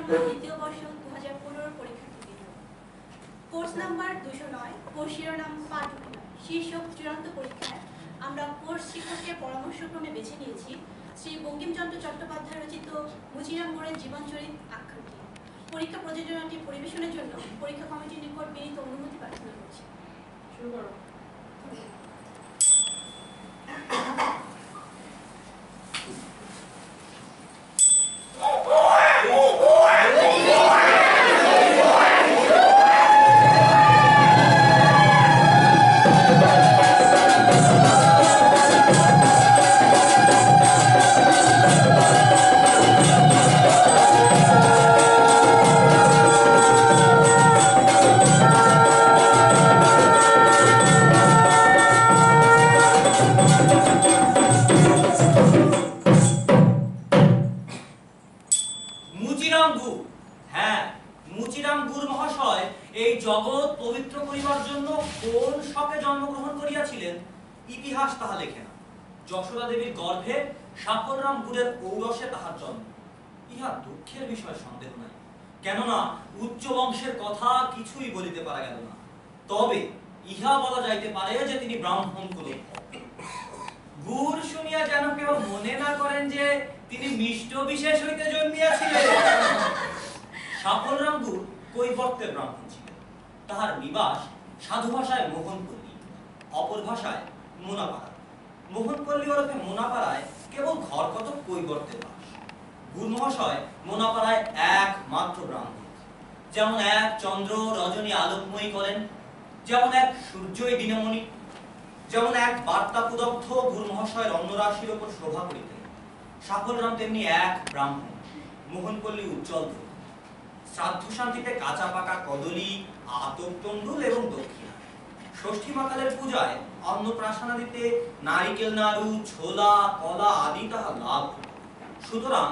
দ্বিতীয় বর্ষ 2015 পরীক্ষার্থীবৃন্দ, course number 209, course শিরোনাম পাঠ অভিনয় শীর্ষক চূড়ান্ত পরীক্ষায় আমরা কোর্স শিক্ষকের পরামর্শক্রমে বেছে নিয়েছি শ্রী বঙ্কিমচন্দ্র চট্টোপাধ্যায় রচিত মুচিরাম গোড়ের জীবনচরিত আখ্যানটি। পরীক্ষা প্রযোজনাটি পরিবেশনের জন্য পরীক্ষা কমিটির নিকট বিনীত অনুমতি প্রার্থনা করছি। শুরু করো। ইতিহাস তাহা লেখে না। যশোদা দেবীর গর্ভে সাফলরাম গুড়ের ঔরসে তাহার জন্ম। ইহা দুঃখের বিষয়, সন্দেহ নাই, কেননা উচ্চ বংশের কথা কিছুই বলিতে পারা গেল না। তবে ইহা বলা যাইতে পারে যে তিনি ব্রাহ্মণ কুলোদ্ভব। গুড় শুনিয়া যেন কেউ মনে না করেন যে তিনি মিষ্ট বিশেষ হইতে জন্মিয়াছিলেন। সাফলরাম গুড় কৈবর্তের ব্রাহ্মণ ছিলেন। তাহার নিবাস সাধু ভাষায় মোহনপল্লী, অপর ভাষায় মোনাপাড়া। মোহনপল্লী ওরফে মোনাপাড়ায় কেবল ঘর কত কৈবর্তের বাস। গুরু মহাশয় মোনাপাড়ায় একমাত্র ব্রাহ্মণ। যেমন এক চন্দ্র রজনী আলোকময়ী করেন, যেমন এক সূর্যই দিনমণি, যেমন এক বার্তা পুদগ্ধ গুরু মহাশয়ের অন্নরাশির উপর শোভা করিতেন, সাফলরাম তেমনি এক ব্রাহ্মণ। মোহনপল্লী উজ্জ্বল ধূপ, শ্রাদ্ধ শান্তিতে কাঁচা পাকা কদলী, আতপ তণ্ডুল এবং দক্ষিণা। ষষ্ঠী মাতালের পূজায় অন্নপ্রাশনাদিতে নারিকেল নাড়ু, ছোলা, কলা আদি তাহার লাভ হতো। সুতরাং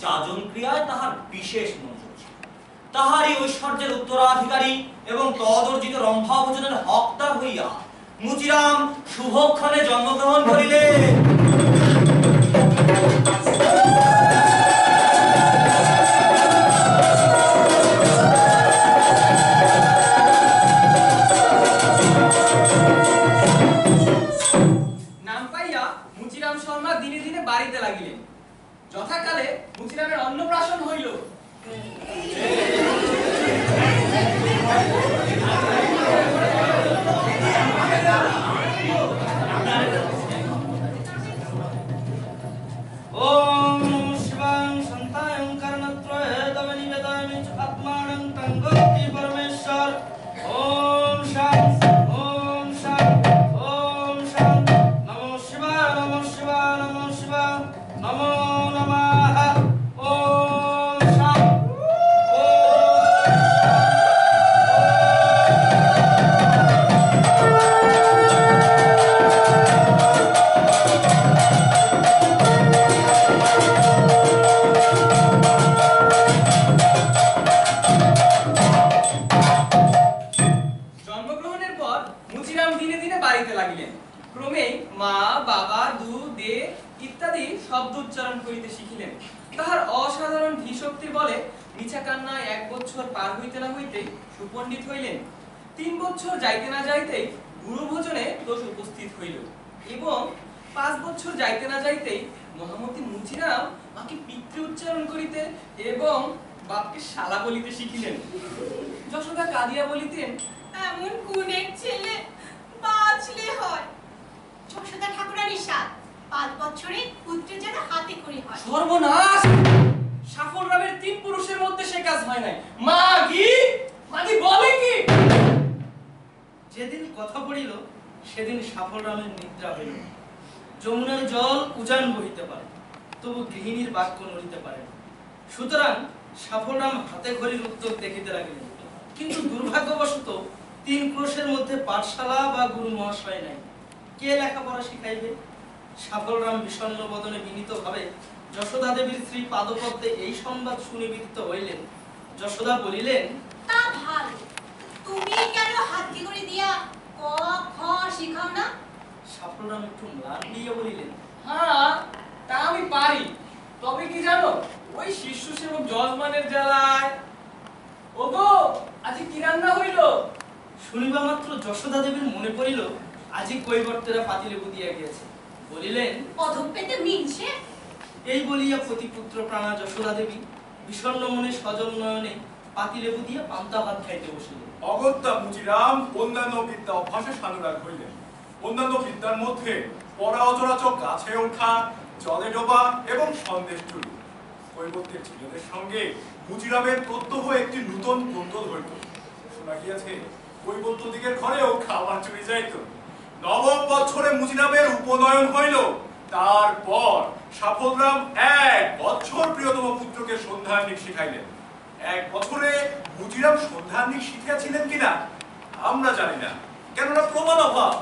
যাজন ক্রিয়ায় তাহার বিশেষ মনোযোগ ছিল। তাহারই ঐশ্বর্যের উত্তরাধিকারী এবং তদর্জিত রম্ভাভোজনের হকদার হইয়া মুচিরাম শুভক্ষণে জন্মগ্রহণ করিলেন। বাড়িতে লাগিলেন। যথাকালে মুচিরামের অন্নপ্রাশন হইল। ওম শিবাং সন্তায়ং কারণত্রয়ে তব নিবেদয়ামি আত্মানং তঙ্গতি পরমেশ্বর। ওম শান্তি ওম শান্তি ওম শান্তি। নমো শিবায় নমো শিবায় নমো শিবায় নমো নমঃ। ওম শান্তি। জন্মগ্রহণের পর মুচিরাম দিনে দিনে বাড়িতে লাগিলেন। ক্রমে মা, বাবা, দু, দে ইত্যাদি শব্দ উচ্চারণ করিতে শিখিলেন। তাহার অসাধারণ ধীশক্তির বলে মিছা কান্নায় 1 বছর পার হইতে না হইতেই সুপণ্ডিত হইলেন। 3 বছর যাইতে না যাইতেই গুরু ভোজনে দোষ উপস্থিত হইল এবং 5 বছর যাইতে না যাইতেই মহামতি মুচিরাম মাকে পিতৃ উচ্চারণ করিতে এবং বাপকে শালা বলিতে শিখিলেন। যশোদা কাঁদিয়া বলিতেন, এমন গুণের ছেলে বাঁচলে হয়। যশোদা ঠাকুরানীর সাথ 5 বছরে পুত্র যেন হাতে খড়ি হয়। সর্বনাশ! সাফলরামের 3 পুরুষের মধ্যে সে কাজ হয় নাই। মাগি বলে কি? যেদিন কথা পড়িল সেদিন সাফলরামের নিদ্রা হইল। যমুনার জল উজান বহিতে পারে, তবু গৃহিণীর বাক্য নড়িতে পারে না। সুতরাং সাফলরাম হাতে ঘড়ির উদ্যোগ দেখিতে লাগিলেন। কিন্তু দুর্ভাগ্যবশত 3 ক্রোশের মধ্যে পাঠশালা বা গুরু মহাশয় নাই। কে লেখাপড়া শিখাইবে? সাফলরাম বিষণ্ণ বদনে বিনীতভাবে যশোদা দেবীর শ্রী পাদপদ্মে এই সংবাদ শুনে বিদিত হইলেন। যশোদা বলিলেন, তা ভালো, তুমি কেন হাতে করে দিয়া ক খ শিখাও না? সাফলরাম একটু ম্লান হইয়া বলিলেন, হ্যাঁ, তা আমি পারি। তবে কি জানো, ওই শিষ্য সেবক যজমানের জ্বালায়। ওগো, আজ কি রান্না হইল? শুনিবা মাত্র যশোদা দেবীর মনে পড়িল আজি কৈবর্তেরা পাতিলেবু দিয়া গিয়েছে। বলিলেন, অধম পেতে মিনছে। এই বলিয়া পতিপুত্র প্রাণা যশোদা দেবী বিষণ্ণ মনে সজল নয়নে পাতিলেবু দিয়া পান্তা ভাত খাইতে বসিলেন। অগত্যা মুচিরাম অন্যান্য বিদ্যা অভ্যাসে সানুরাগ হইলেন। অন্যান্য বিদ্যার মধ্যে পড়া অচরাচর গাছে ওঠা, জলে ডোবা এবং সন্দেশ চুরি। কৈবর্তের ছেলেদের সঙ্গে মুচিরামের প্রত্যহ একটি নূতন কুন্দল হইত। শোনা গিয়াছে কৈবর্ত দিকের ঘরেও খাবার চুরি যাইত। নবম বছরে মুচিরামের উপনয়ন হইল। তারপর সাফলরাম 1 বছর প্রিয়তম পুত্রকে সন্ধ্যায়নিক শিখাইলেন। 1 বছরে মুচিরাম সন্ধ্যায়নিক শিখিয়াছিলেন কিনা আমরা জানি না, কেননা প্রমাণ অভাব।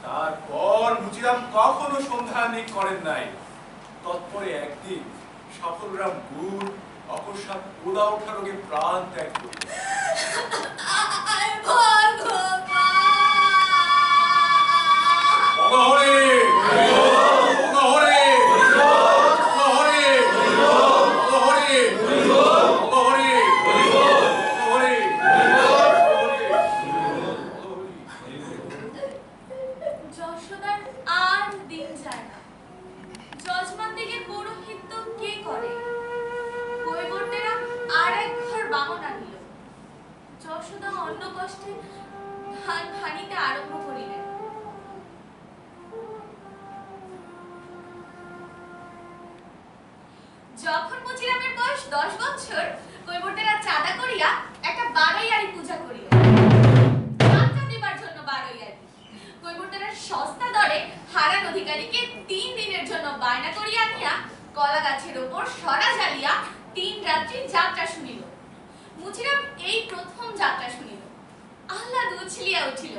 তারপর মুচিরাম কখনো সন্ধ্যায়নিক করেন নাই। তৎপরে একদিন সাফলরাম গুড় অকস্মাৎ ওদা ওঠা রোগে প্রাণ ত্যাগ করিলেন। যশোদার আর দিন যায় না। যজমান দিকে পৌরোহিত্য কে করে? কৈবর্তেরা আর এক ঘর বামন আনিল। যশোদা অন্য কষ্টে ধান ভানিতে আরম্ভ করিলেন। যখন মুচিরামের বয়স 10 বছর, কৈবর্তেরা চাঁদা করিয়া একটা বারৈয়ারি পূজা করিলেন। যাত্রা দিবার জন্য বারৈয়ারি। কৈবর্তেরা সস্তা দরে হারান অধিকারীকে 3 দিনের জন্য বায়না করিয়া আনিয়া কলা গাছের ওপর সরা জ্বালিয়া 3 রাত্রি যাত্রা শুনিল। মুচিরাম এই প্রথম যাত্রা শুনিল। আহ্লাদ উছলিয়া উঠিল।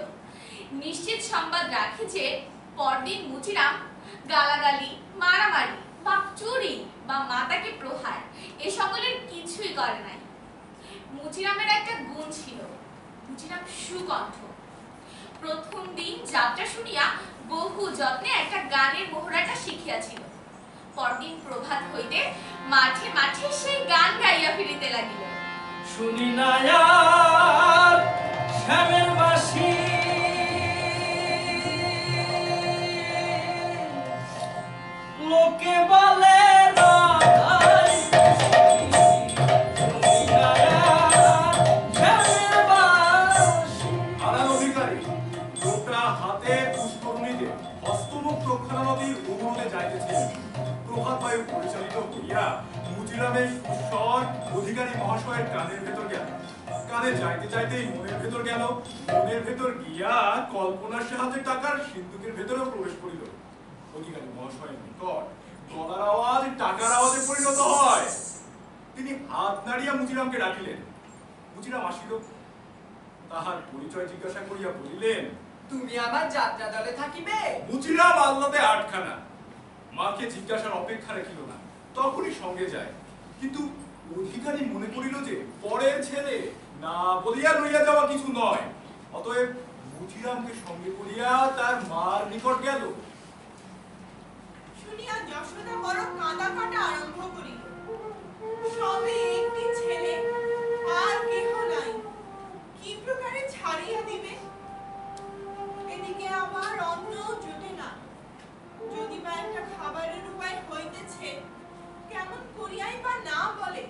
নিশ্চিত সংবাদ রাখে যে পরদিন মুচিরাম গালাগালি, মারামারি বা চুরি বা মাতাকে প্রহার এ সকলের কিছুই করে নাই। মুচিরামের একটা গুণ ছিল, মুচিরাম সুকণ্ঠ। প্রথম দিন যাত্রা শুনিয়া বহু যত্নে একটা গানের মোহরাটা শিখিয়াছিল। পরদিন প্রভাত হইতে মাঠে মাঠে সেই গান গাইয়া ফিরিতে লাগিল। শুনি না আর শ্যামের বাঁশি, লোকে বলে রাধাই শুনি না আর শ্যামের বাঁশি। হারান অধিকারী গোটা হাতে পুষ্করণীতে হস্তমুখ প্রক্ষালনা নদীর অনুরোধে যাইতেছিলেন। প্রভাত বায়ু পরিচালিত হইয়া মুচিরামের সুস্বর অধিকারী মহাশয়ের কানের ভেতর গেল। কানে যাইতে যাইতেই মনের ভেতর গেল। মনের ভেতর গিয়া কল্পনার সাহায্যে টাকার সিন্ধুকের ভেতরেও প্রবেশ করিল। অধিকারী মহাশয়ের নিকট গলার আওয়াজ টাকার আওয়াজে পরিণত হয়। তিনি হাত নাড়িয়া মুচিরামকে ডাকিলেন। মুচিরাম আসিল। তাহার পরিচয় জিজ্ঞাসা করিয়া বলিলেন, তুমি আমার যাত্রা দলে থাকিবে? মুচিরাম আল্লাতে আটখানা। মাকে জিজ্ঞাসার অপেক্ষা রাখিল না, তখনই সঙ্গে যায়। কিন্তু অধিকারী মনে করিল যে পরের ছেলে, না বলিয়া লইয়া যাওয়া কিছু নয়। অতএব মুচিরামকে সঙ্গে করিয়া তার মার নিকট গেল। শুনিয়া যশোদা বড় কাঁদা কাটা আরম্ভ করিল। সবে একটি ছেলে, আর কেহ নাই, কি প্রকারে ছাড়িয়া দিবে? এদিকে আবার অন্ন জোটে না। যদি বা একটা খাবারের উপায় হইতেছে, কেমন করিয়াই বা না বলে।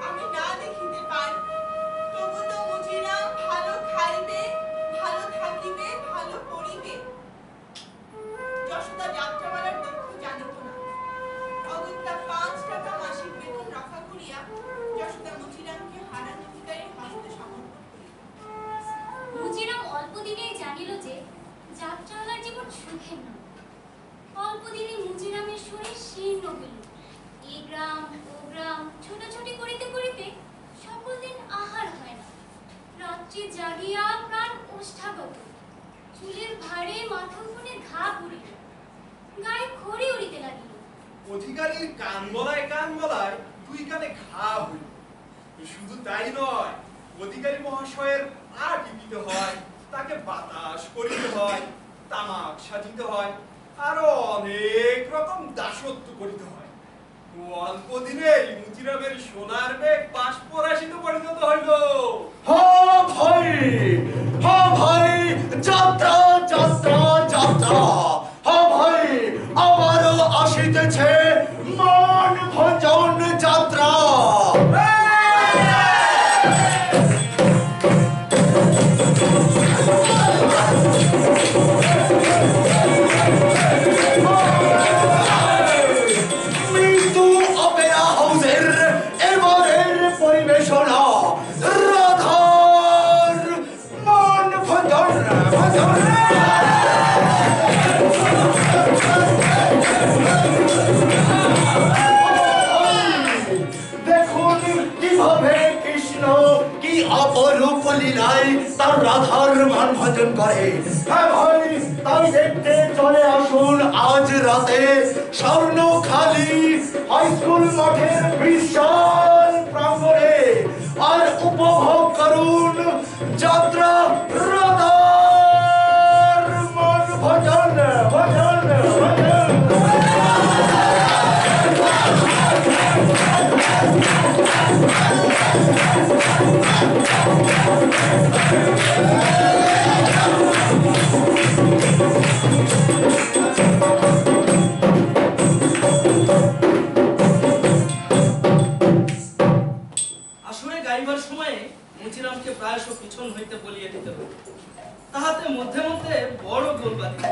আমি না দেখিতে পাই, তবু তো মুচিরাম ভালো খাইবে, ভালো থাকিবে, ভালো পড়িবে। যশোদা যাত্রাওয়ালার দুঃখ জানিত না। অগত্যা 5 টাকা মাসিক বেতন রক্ষা করিয়া যশোদা মুচিরামকে হারান অধিকারীর হস্তে সমর্পণ করিল। মুচিরাম অল্প দিনেই জানিল যে যাত্রাওয়ালার জীবন সুখের নয়। অল্প দিনে মুচিরামের শরীর শীর্ণ হইল। এই গ্রাম ও গ্রাম ছোটাছুটি করিতে করিতে সকল দিন আহার হয় না। রাত্রি জাগিয়া প্রাণ ওষ্ঠাগত। চুলের ভারে মাথা উঠে ঘা পড়িল, গায়ে খড়ি উড়িতে লাগিল। অধিকারীর কান গলায় 2 কানে ঘা হইল। শুধু তাই নয়, অধিকারী মহাশয়ের পা টিপিতে হয়, তাকে বাতাস করিতে হয়, তামাক সাজিতে হয়, আরো অনেক রকম দাসত্ব করিতে হয়। অল্প দিনেই মুচিরামের সোনার মেঘ বাষ্পরাশিতে পরিণত হইল। ভাই, ভাই, যাত্রা যাত্রা যাত্রা, ভাই, আবারও আসিতেছে মান ভঞ্জন যাত্রা। মৃত্যু অপেরা হাউসের এবারের পরিবেশনা রাধার মান ভঞ্জন ভঞ্জন। দেখুন কিভাবে কৃষ্ণ কি অপরূপ লীলায় তার রাধার মান ভজন করে। হ্যাঁ ভাই, তাই দেখতে চলে আসুন আজ রাতে স্বর্ণখালি হাই স্কুল মাঠের বিশাল প্রাঙ্গণে, আর উপভোগ করুন যাত্রা রাধার মান ভজন ভজন ভজন। আসরে গাইবার সময়ে মুচিরামকে প্রায়শ পিছন হইতে বলিয়ে দিতে হতো, তাহাতে মধ্যে মধ্যে বড় গোল বাঁধিত,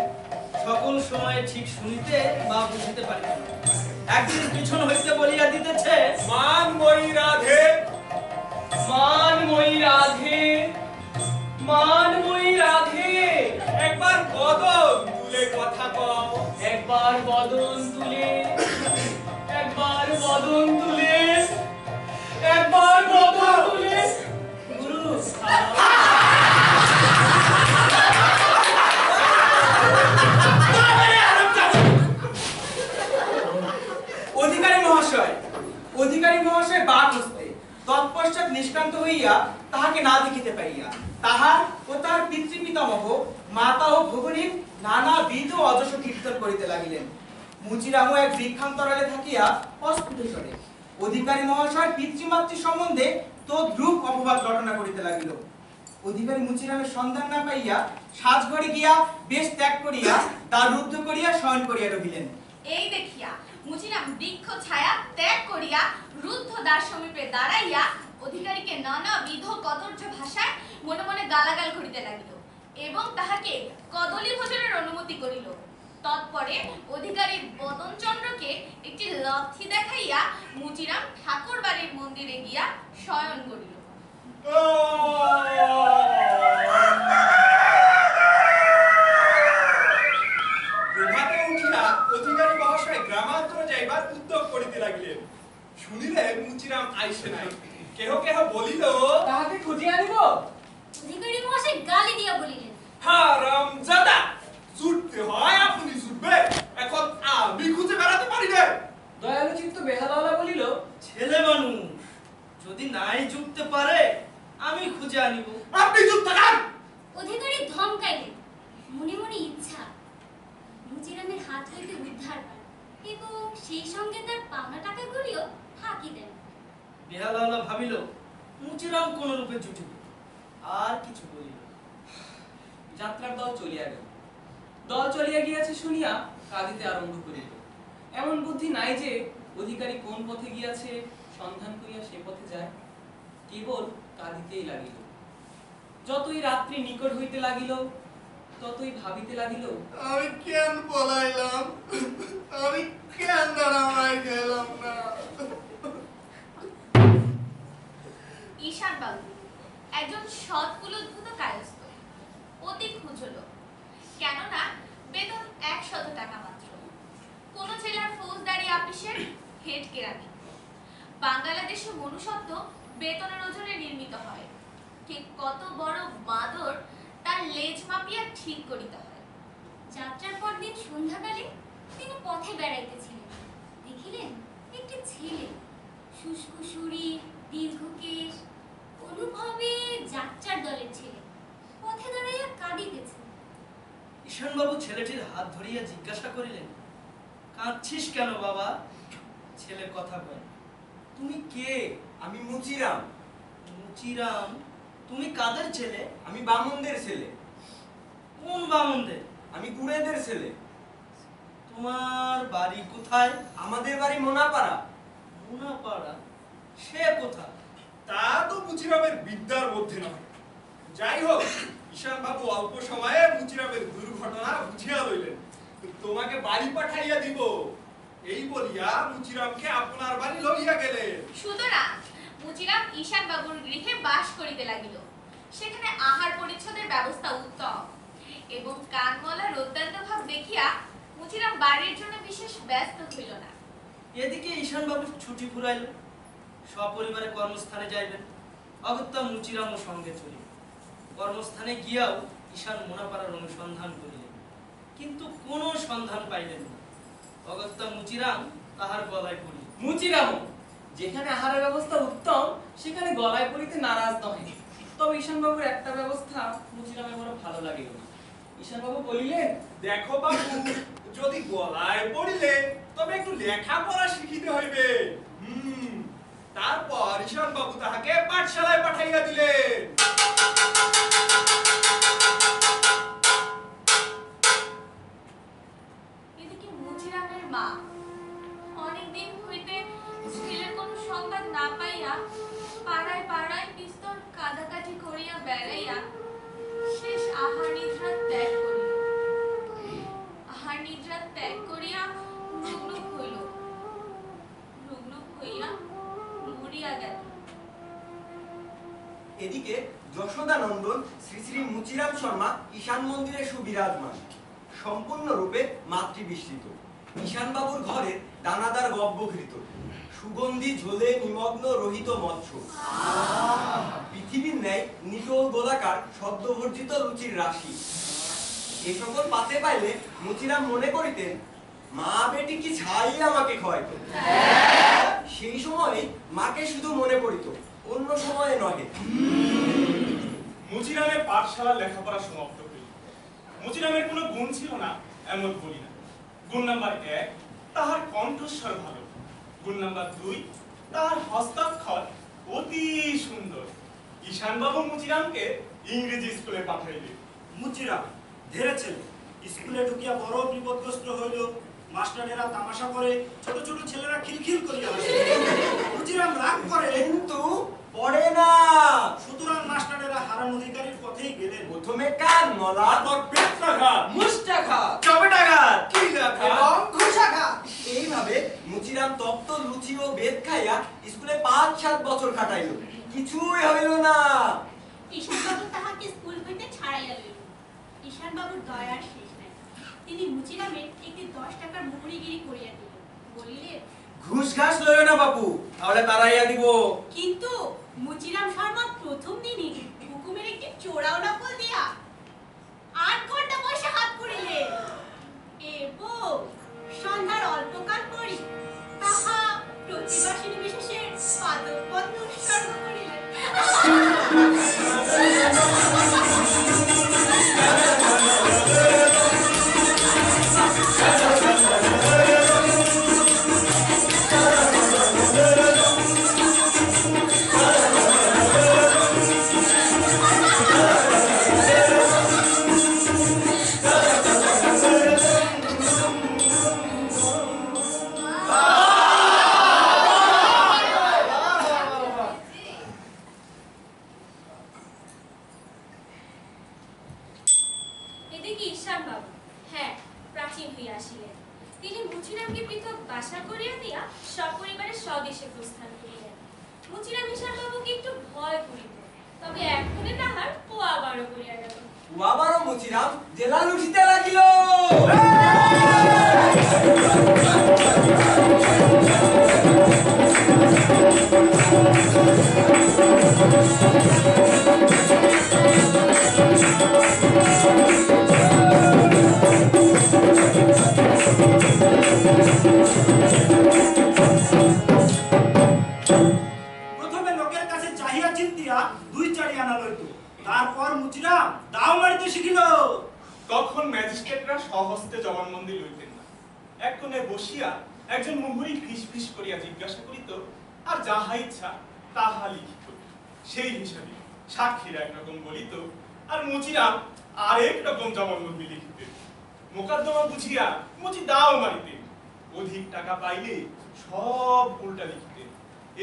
সকল সময়ে ঠিক শুনিতে বা বুঝিতে পারিত না। একদিন পিছন হইতে বলিয়া দিতেছে, মানময়ী রাধে, মানময়ী রাধে, মানময়ী রাধে, একবার বদন তুলে কথা কও। একবার বদন তুলে, একবার বদন তুলে, একবার বদন তুলে। গুরু অধিকারী মহাশয় বাক হস্তে তৎপশ্চাৎ নিষ্ক্রান্ত হইয়া তাহাকে না দেখিতে পাইয়া তাহার ও তার পিতৃপিতামহ মাতা ও ভগিনীর নানাবিধ অযশ কীর্তন করিতে লাগিলেন। মুচিরামও এক বৃক্ষান্তরালে থাকিয়া অস্ফুট স্বরে অধিকারী মহাশয় পিতৃমাতৃ সম্বন্ধে তদ্রূপ অপবাদ রটনা করিতে লাগিল। অধিকারী মুচিরামের সন্ধান না পাইয়া সাজঘরে গিয়া বেশ ত্যাগ করিয়া দ্বার রুদ্ধ করিয়া শয়ন করিয়া রহিলেন। এই দেখিয়া মুচিরাম বৃক্ষ ছায়া ত্যাগ করিয়া রুদ্ধ দ্বার সমীপে দাঁড়াইয়া অধিকারীকে নানাবিধ কদর্য ভাষায় মনে মনে গালাগাল করিতে লাগিল এবং তাহাকে কদলী ভোজনের অনুমতি করিল। তৎপরে অধিকারীর বদনচন্দ্রকে একটি লাথি দেখাইয়া মুচিরাম ঠাকুর বাড়ির মন্দিরে গিয়া শয়ন করিল। প্রভাতে উঠিয়া অধিকারী মহাশয় গ্রামান্তরে যাইবার উদ্যোগ করিতে লাগিলেন। শুনিলেন মুচিরাম আইসে নাই। কেহ কেহ বলিল, তাহাকে খুঁজিয়া আনিব। অধিকারী মহাশয় গালি দিয়া বলিলেন, হারামজাদা, ছুটতে হয় আপনি ছুটবে, এখন আমি খুঁজে বেড়াতে পারি না। দয়ালু চিত্ত বেহালাওয়ালা বলিল, ছেলে মানুষ যদি নাই জুটতে পারে আমি খুঁজে আনিব। আপনি চুপ থাকান। অধিকারী ধমকাইলেন, মনে মনে ইচ্ছা মুচিরামের হাত হইতে উদ্ধার পান এবং সেই সঙ্গে তার পাওনা টাকাগুলিও ফাঁকি দেন। বেহালাওয়ালা ভাবিল মুচিরাম কোন রূপে জুটিবে, আর কিছু বলিল। যাত্রার দল চলিয়া গেল। দল চলিয়া গিয়াছে শুনিয়া কাঁদিতে আরম্ভ করিল। এমন বুদ্ধি নাই যে অধিকারী কোন পথে গিয়াছে সন্ধান করিয়া সে পথে যায়, কেবল কাঁদিতেই লাগিল। যতই রাত্রি নিকট হইতে লাগিল ততই ভাবিতে লাগিল, আমি কেন পলাইলাম, আমি কেন দাঁড়ামাই গেলাম না। ঈশান বাবু একজন সৎ কুলোদ্ভূত কায়স্থ, অতি খুঁজল, কেননা বেতন 100 টাকা মাত্র। কোন জেলার ফৌজদারি আপিসের হেড কেরানি। বাংলাদেশে মনুষ্যত্ব বেতনের ওজনে নির্মিত হয়, ঠিক কত বড় বাঁদর তার লেজ মাপিয়া ঠিক করিতে হয়। যাত্রার পর দিন সন্ধ্যাকালে তিনি পথে বেড়াইতেছিলেন, দেখিলেন একটি ছেলে, শুষ্ক শরীর, দীর্ঘকেশ, অনুভবে যাত্রার দলের ছেলে, পথে দাঁড়াইয়া কাঁদিতেছে। ঈশানবাবু ছেলেটির হাত ধরিয়া জিজ্ঞাসা করিলেন, কাঁদছিস কেন বাবা? ছেলের কথা কয়। তুমি কে? আমি মুচিরাম। মুচিরাম? তুমি কাদের ছেলে? আমি বামুনদের ছেলে। কোন বামুনদের? আমি কুড়েদের ছেলে। তোমার বাড়ি কোথায়? আমাদের বাড়ি মোনাপাড়া। মুনাপাড়া? সে কোথায়? তা তো মুচিরামের বিদ্যার মধ্যে নয়। যাই হোক, ঈশান বাবু অল্প সময়ে মুচিরামের দুর্ঘটনা বুঝিয়া লইলেন। তোমাকে বাড়ি পাঠাইয়া দিব এই বলিয়া মুচিরামকে আপনার বাড়ি লইয়া গেলেন। সুতরাং মুচিরাম ঈশান বাবুর গৃহে বাস করিতে লাগিল। সেখানে আহার পরিচ্ছদের ব্যবস্থা উত্তম এবং কানমলার অত্যন্ত ভাব দেখিয়া মুচিরাম বাড়ির জন্য বিশেষ ব্যস্ত হইল না। এদিকে ঈশান বাবু ছুটি ফুরাইল, সপরিবারে কর্মস্থানে যাইবেন। অগত্যা মুচিরামও সঙ্গে চলিল। কর্মস্থানে গিয়াও ঈশান মোনাপাড়ার অনুসন্ধান করিলেন, কিন্তু কোনো সন্ধান পাইলেন না। অগত্যা মুচিরাম তাহার গলায় পড়িল। মুচিরাম যেখানে আহারের ব্যবস্থা উত্তম সেখানে গলায় পড়িতে নারাজ নহে। তবে ঈশানবাবুর একটা ব্যবস্থা মুচিরামের বড় ভালো লাগিল না। ঈশানবাবু বলিলেন, দেখো বাবু, যদি গলায় পড়িলে তবে একটু লেখাপড়া শিখিতে হইবে। তারপর ঈশান বাবু তাহাকে পাঠশালায় পাঠাইয়া দিলেন। এদিকে মুচিরামের মা অনেকদিন হইতে ছেলের কোনো সংবাদ না পাইয়া পাড়ায় পাড়ায় বিস্তর কাদাকাটি করিয়া বেড়াইয়া শেষ আহার নিদ্রা ত্যাগ করিল। আহার নিদ্রা ত্যাগ করিয়া রুগ্ন হইল, রুগ্ন হইয়া মরিয়া গেল। এদিকে যশোদানন্দন শ্রী শ্রী মুচিরাম শর্মা ঈশান মন্দিরে সুবিরাজমান, সম্পূর্ণরূপে মাতৃবিস্মৃত। ঈশান বাবুর ঘরে দানাদার গব্যঘৃত, সুগন্ধি ঝোলে নিমগ্ন রহিত মৎস্য, পৃথিবীর ন্যায় নিটোল গোলাকার সদ্যবর্জিত রুচির রাশি। এ সকল পাতে পাইলে মুচিরাম মনে করিতেন মা বেটি কি ছাই আমাকে খাওয়াইত। সেই সময়ে মাকে শুধু মনে পড়িত, অন্য সময়ে নহে। মুচিরামের পাঠশালা লেখাপড়া সমাপ্ত হইল। মুচিরামের কোনো গুণ ছিল না এমন বলি না। গুণ নাম্বার 1, তাহার কণ্ঠস্বর ভালো। গুণ নাম্বার 2, তাহার হস্তাক্ষর অতি সুন্দর। ঈশানবাবু মুচিরামকে ইংরেজি স্কুলে পাঠাইলেন। মুচিরাম ধীরে ছেলে, স্কুলে ঢুকিয়া বড় বিপদগ্রস্ত হইল। মাস্টারেরা তামাশা করে, ছোট ছোট ছেলেরা খিলখিল করিয়া হাসে। মুচিরাম রাগ করে, কিন্তু পড়ে না। সুতরাং মাস্টারেরা হারান অধিকারীর পথেই গেলেন। প্রথমে কানমলা, তারপর পেট্রাঘাত, মুষ্টাঘাত, চপেটাঘাত, কিলাঘাত এবং ঘুষাঘাত। এইভাবে মুচিরাম তপ্ত লুচি ও বেদ খাইয়া স্কুলে 5-7 বছর কাটাইল, কিছুই হইল না। ঈশানবাবু তাহাকে স্কুল হইতে ছাড়াইয়া লইল। ঈশানবাবুর দয়ার শেষ নাই। তিনি মুচিরামের একটি 10 টাকার মুহুরিগিরি করিয়া দিলেন। বলিলেন, ঘুষ ঘাস লইও না বাপু, তাহলে তারাইয়া দিব। কিন্তু মুচিরাম শর্মা প্রথম দিনই হুকুমের একটি চোরাও নকল দিয়া 8 ঘন্টা বসে হাত করিলেন এবং সন্ধ্যার অল্পকাল পরই তাহা প্রতিবাসিনী বিশেষের পাদপদ্ম উৎসর্গ করিলেন। এদিকে ঈশানবাবু প্রাচীন হইয়া আসিলেন। তিনি মুচিরামকে পৃথক বাসা করিয়া দিয়া সপরিবারে স্বদেশে প্রস্থান করিলেন। মুচিরাম ঈশানবাবুকে একটু ভয় করিত, তবে এখনই তাহার পোয়া বারো করিয়া গেল। আবারও মুচিরাম জেলা লুটিতে লাগিল। প্রথমে লোকের কাছে চাহিয়া চিন্তিয়া 2-4 আনা লইত। তারপর মুচিরাম দাও মারিতে শিখিল। তখন ম্যাজিস্ট্রেটরা সহস্তে জবানবন্দি লইতেন না। এক কোণে বসিয়া একজন মুহুরী ফিস করিয়া জিজ্ঞাসা করিত, আর যাহা ইচ্ছা তাহা লিখিত। সেই হিসাবে সাক্ষীর একরকম বলিত, আর মুচিরাম আরেক রকম জবানবন্দি লিখিতেন। মোকদ্দমা বুঝিয়া মুচি দাও মারিতেন। অধিক টাকা পাইলে সব উল্টা লিখিতেন।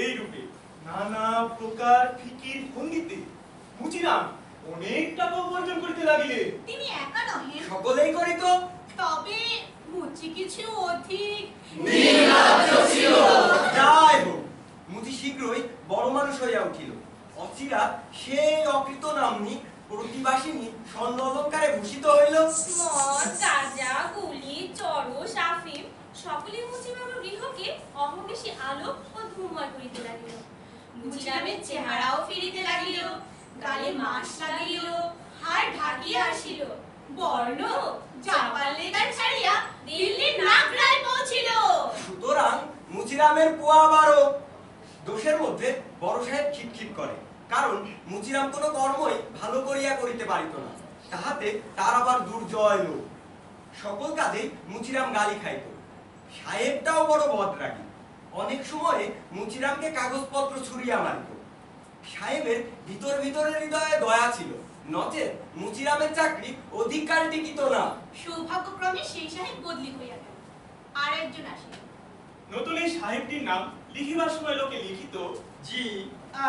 এই রূপে নানা প্রকার ফিকির ভঙ্গিতে মুচিরাম অনেক টাকা উপার্জন করিতে লাগিলে। তিনি একা নহেন, সকলেই করিত। তবে মুচি কিছু অধিক যাই হোক, মুচি শীঘ্রই বড় মানুষ হইয়া উঠিল। অচিরা সেই অকৃত নাম্নী প্রতিবাসিনী স্বর্ণ অলঙ্কারে ভূষিত হইল। মদ, গাঁজা, গুলি, চরস, আফিম সকলেই মুচিবাবুর গৃহকে অহর্নিশি আলোক ও ধূমময় করিতে লাগিল। মুচিরামের চেহারাও ফিরিতে লাগিল, গালে মাস লাগিল, হাড় ঢাকিয়া আসিল, বর্ণ জাপালে তার ছাড়িয়া দিল্লির নাগরায় পৌঁছিল। সুতরাং মুচিরামের পোয়া 12। দোষের মধ্যে বড় সাহেব খিটখিট করে, কারণ মুচিরাম কোনো কর্মই ভালো করিয়া করিতে পারিত না। তাহাতে তার আবার দুর্জয় লোক। সকল কাজেই মুচিরাম গালি খাইত। সাহেবটাও বড় বদরাগী। অনেক সময়ে মুচিরামকে কাগজপত্র ছুড়িয়া মারিত। সাহেবের ভিতরের হৃদয়ে দয়া ছিল, নচেত মুচিরামের চাকরি অধিককাল টিকিত না। সৌভাগ্যক্রমে সেই সাহেব বদলি হইয়া গেল, আর একজন আসিল। নতুন এই সাহেবটির নাম লিখিবার সময় লোকে লিখিত জি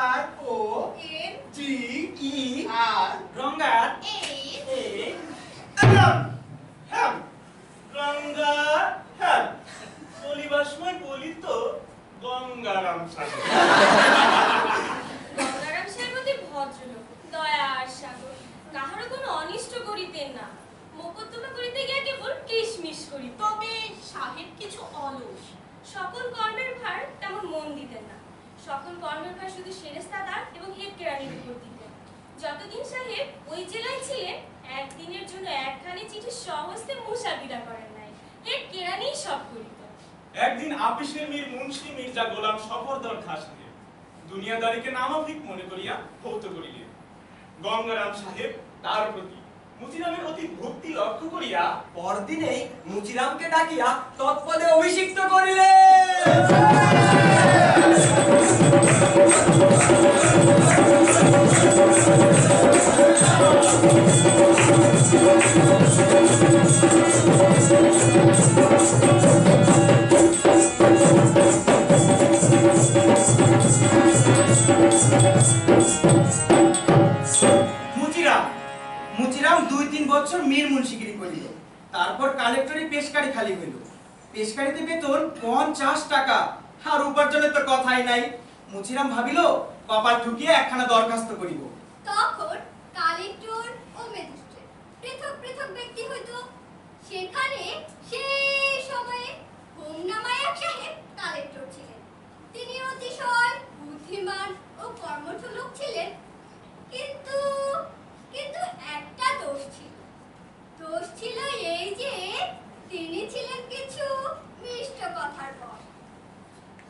আর ও এর জি ই আর রঙ্গার এই এ হ্যাঁ গঙ্গা, হ্যাঁ বলিবার সময় বলিত গঙ্গারাম সাহেব। গঙ্গারাম সাহেব অতি ভদ্রলোক, দয়ার সাগর, কাহারও কোনো অনিষ্ট করিতেন না। মোকদ্দমা করিতে গিয়া কেবল কিশমিশ করিত। তবে সাহেব কিছু অলস, সকল কর্মের ভার তেমন মন দিতেন না। সকল কর্মের ভার শুধু সেরেস্তাদার এবং হেড কেরানির উপর দিতেন। যতদিন সাহেব ওই জেলায় ছিলেন, একদিনের জন্য একখানি চিঠি সহস্তে মুসাফিরা করেন নাই। হেড কেরানি সব করিতেন। একদিন আপিসের মীর মুন্সি মির্জা গোলাম সফরদর খাস দিয়ে দুনিয়াদারিকে নামাভিক মনে করিয়া ভৌত করিলেন। গঙ্গারাম সাহেব তার প্রতি মুচিরামের অতি ভক্তি লক্ষ্য করিয়া পরদিনেই মুচিরামকে ডাকিয়া তৎপদে অভিষিক্ত করিলেন। মুচিরাম 2-3 বছর মীর মুন্সিগিরি করিল। তারপর কালেক্টরি পেশকারি খালি হইল। পেশকারিতে বেতন 50 টাকা, আর উপার্জনের তো কথাই নাই। মুচিরাম ভাবিল কপাল ঠুকিয়ে একখানা দরখাস্ত করিব। তখন কালেক্টর ও ম্যাজিস্ট্রেট পৃথক পৃথক ব্যক্তি হইতো। সেখানে সেই সময়ে হোমনামায়া সাহেব কালেক্টর ছিলেন। তিনি অতিশয় বুদ্ধিমান ও কর্মঠ লোক ছিলেন, কিন্তু একটা দোষ ছিল। দোষ ছিল এই যে তিনি ছিলেন কিছু মিষ্ট কথার পর।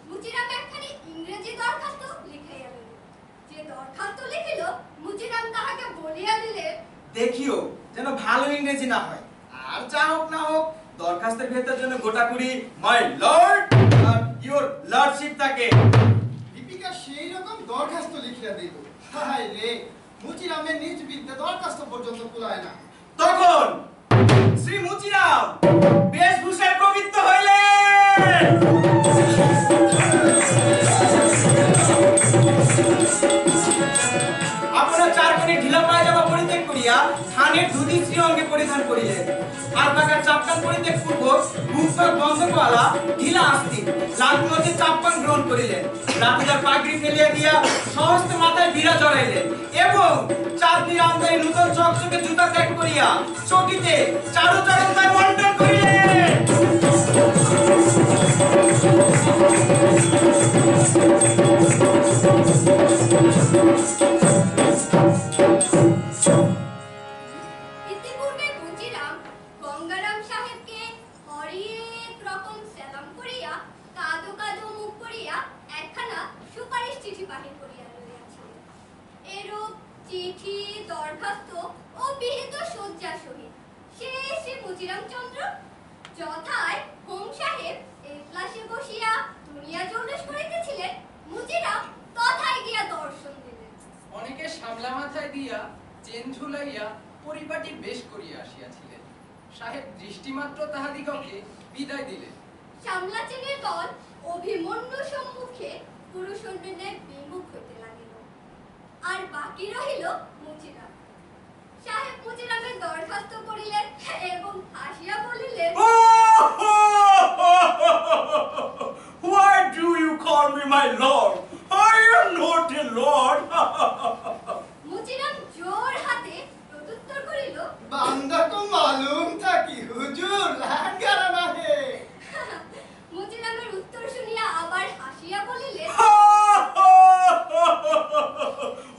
মুচিরাম একখানি ইংরেজি দরখাস্ত লিখাইয়া দিল। যে দরখাস্ত লিখিল, মুচিরাম তাহাকে বলিয়া দিলে, দেখিও যেন ভালো ইংরেজি না হয়, আর যা হোক না হোক দরখাস্তের ভেতর যেন গোটাকুড়ি মাই লর্ড আর ইওর লর্ডশিপ থাকে। দীপিকা সেই রকম দরখাস্ত লিখিয়া দিল। হায় রে, মুচিরামের নিজ বিদ্যা দরখাস্ত পর্যন্ত কুলায় না। তখন শ্রী মুচিরাম বেশভূষায় প্রবৃত্ত হইলেন। আপনার চারখানি ঢিলা পায়জামা পরিত্যাগ করিয়া থানের ধুতি শ্রীঅঙ্গে পরিধান করিলেন। আর বাগার চাপকান পরিত্যাগ পূর্বক বুকভাগ বন্ধ করা ঢিলা আস্তিন লালমতি চাপকান গ্রহণ করিলেন। রাতুদার পাগড়ি ফেলিয়া দিয়া সমস্ত মাথায় বিড়া জড়াইলেন এবং চাঁদনির আমদানি নূতন চকচকে জুতা ত্যাগ করিয়া চটিতে চারুচরণতায় মন্ডন করিলেন। ইতিপূর্বে মুচিরাম গঙ্গারাম সাহেবকে হরেক রকম সেলাম করিয়া কাদো কাদো মুখ করিয়া একখানা সুপারিশ চিঠি বাহির করিয়া লইয়াছিলেন। এরূপ চিঠি, দরখাস্ত ও বিহিত শয্যা সহিত শ্রী মুচিরাম চন্দ্র যথায় হোম সাহেব এই ক্লাসে বসিয়া দুনিয়া জৌলুস করিতেছিলেন, মুচিরাম তথায় গিয়া দর্শন দিলেন। অনেকে সামলা মাথায় দিয়া চেন ঝুলাইয়া পরিপাটি বেশ করিয়া আসিয়াছিলেন। সাহেব দৃষ্টিমাত্র তাহাদিগকে বিদায় দিলেন। সামলা চেনের দল অভিমন্যু সম্মুখে পুরুষোন্নয়নে বিমুখ হইতে লাগিল, আর বাকি রহিল মুচিরাম। সাহেব মুচিরামের দরখাস্ত করিলেন এবং হাসিয়া বলিলেন, Why do you call me my lord? I am not a lord. Muchiram জোর হাতে প্রত্যুত্তর করিল, बांदा को मालूम था कि हुजूर लाड घराना है। মুচিরামের উত্তর শুনিয়া আবার হাসিয়া বলিলেন,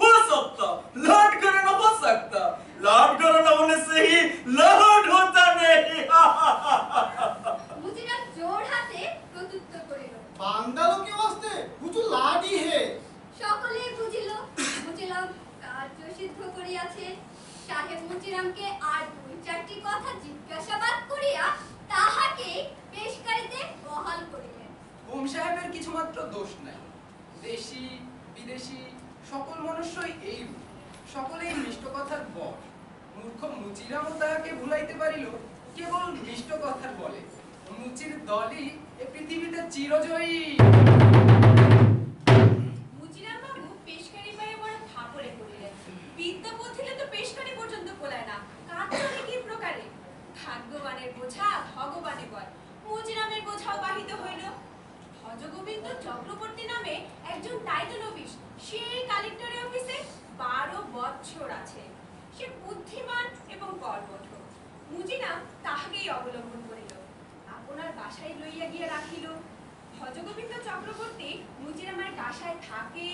हो सकता, लॉर्ड घराना हो सकता, लॉर्ड घराना होने से ही लॉर्ड होता नहीं। মুচিরাম জোর হাতে প্রত্যুত্তর করিল। बांदा लोग के वास्ते हुजूर लाड ही है। সকলে বুঝিল মুচিরাম কার্য সিদ্ধ করিয়াছে। সাহেব মুচিরামকে আর দুই চারটি কথা জিজ্ঞাসাবাদ করিয়া তাহাকে পেশকারিতে বহাল করিলেন। হোম সাহেবের কিছুমাত্র দোষ নাই। দেশি বিদেশি সকল মনুষ্যই এই রূপ, সকলেই মিষ্ট কথার বশ। মূর্খ মুচিরামও তাহাকে ভুলাইতে পারিল কেবল মিষ্ট কথার বলে। মুচির দলই এ পৃথিবীতে চিরজয়ী। মুচিরাম বাবু পেশকারি পায়ে বড় ফাপড়ে পড়িলেন। বিদ্যা বুদ্ধিলে তো পেশকারি পর্যন্ত কোলায় না, কাজ চলে কি প্রকারে? ভাগ্যবানের বোঝা ভগবানে বয়, মুচিরামের বোঝাও বাহিত হইল। ভজগোবিন্দ চক্রবর্তী নামে একজন টাইটেল অফিস, সেই কালেক্টরের অফিসে 12 বৎসর আছে। সে বুদ্ধিমান এবং কর্মঠ। মুচিরাম তাহাকেই অবলম্বন করিল, আপনার বাসায় লইয়া গিয়া রাখিল। ভজগোবিন্দ চক্রবর্তী মুচিরামের বাসায় থাকে,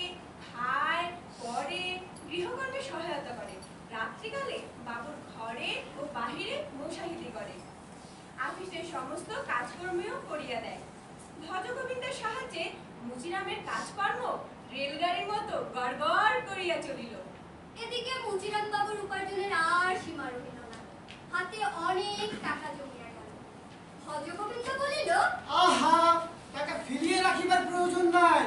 খায়, পড়ে, গৃহকর্মে সহায়তা করে। রাত্রিকালে বাবুর ঘরে ও বাহিরে মশাহিদি করে। অফিসের সমস্ত কাজকর্মেও করিয়া দেয়। ভজগোবিন্দের সাহায্যে মুচিরামের কাজকর্ম রেলগাড়ির মতো গড়গড় করিয়া চলিল। এদিকে মুচিরাম বাবুর উপার্জনের আর সীমা রহিল না, হাতে অনেক টাকা জমিয়া গেল। ভজগোবিন্দ বলিল, আহা, টাকা ফিরিয়ে রাখিবার প্রয়োজন নাই,